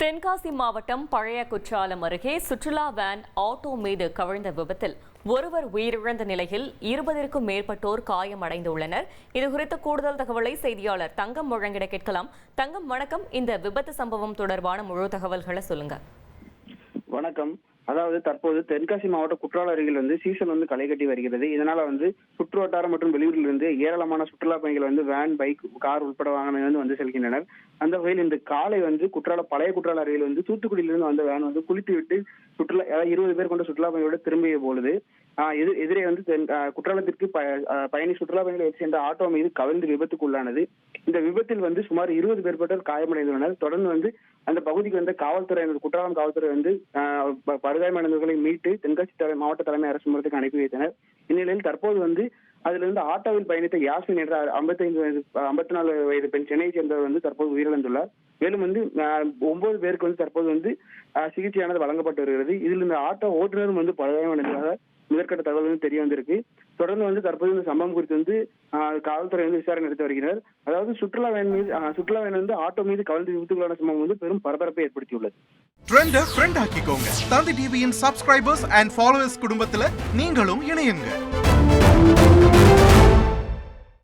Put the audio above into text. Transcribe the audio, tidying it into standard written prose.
தென்காசி மாவட்டம் பழைய குற்றாலம் அருகே சுற்றுலா வேன் ஆட்டோ மீது கவிழ்ந்த விபத்தில் ஒருவர் உயிரிழந்த நிலையில் 20க்கும் மேற்பட்டோர் காயமடைந்துள்ளனர். இதுகுறித்த கூடுதல் தகவலை செய்தியாளர் தங்கம் வழங்கிட கேட்கலாம். தங்கம், வணக்கம். இந்த விபத்து சம்பவம் தொடர்பான முழு தகவல்களை சொல்லுங்க. வணக்கம். அதாவது தற்போது தென்காசி மாவட்ட குற்றால அருகில் சீசன் களை கட்டி வருகிறது. இதனால சுற்று வட்டாரம் மற்றும் வெளியூரில் இருந்து ஏராளமான சுற்றுலா பயணிகள் வேன், பைக், கார் உட்பட வாகனங்கள் வந்து செல்கின்றனர். அந்த வகையில் இந்த காலை பழைய குற்றால அருகில் தூத்துக்குடியிலிருந்து வந்த வேன் குளித்து விட்டு சுற்றுலா 20 பேர் கொண்ட சுற்றுலா பயணிகளோட திரும்பிய பொழுது எதிரே குற்றாலத்திற்கு பயணி சுற்றுலா பயணிகளை சென்ற ஆட்டோ மீது கவிழ்ந்து விபத்துக்குள்ளானது. இந்த விபத்தில் சுமார் 20 பேர்பட்டோர் காயமடைந்துள்ளனர். தொடர்ந்து அந்த பகுதிக்கு காவல்துறையினர், குற்றாலம் காவல்துறை படுகாயமடைந்தவர்களை மீட்டு தென்காசி மாவட்ட தலைமை அரசு மருத்துவமனைக்கு அனுப்பி வைத்தனர். இந்நிலையில் தற்போது அதிலிருந்து ஆட்டோவில் பயணித்த யாஸ்மின் என்ற 54 வயது பெண் சென்னையை சேர்ந்தவர் தற்போது உயிரிழந்துள்ளார். மேலும் 9 பேருக்கு தற்போது சிகிச்சையானது வழங்கப்பட்டு வருகிறது. இதில் இந்த ஆட்டோ ஓட்டுநரும் படுகாயமடைந்ததாக முதற்கட்ட தகவல் தெரிய வந்திருக்கு. தொடர்ந்து தற்போது இந்த சம்பவம் குறித்து காவல்துறை விசாரணை நடத்தி வருகிறது. அதாவது சுற்றுலா வேன் ஆட்டோ மீது கவிழ்ந்து விபத்துக்குள்ளான சம்பவம் பெரும் பரபரப்பை ஏற்படுத்தியுள்ளது. ட்ரெண்ட ஃப்ரெண்ட் ஆக்கிக்கோங்க. தந்தி டிவியின் சப்ஸ்கிரைபர்ஸ் அண்ட் ஃபாலோவர்ஸ் குடும்பத்துல நீங்களும் இணையுங்க.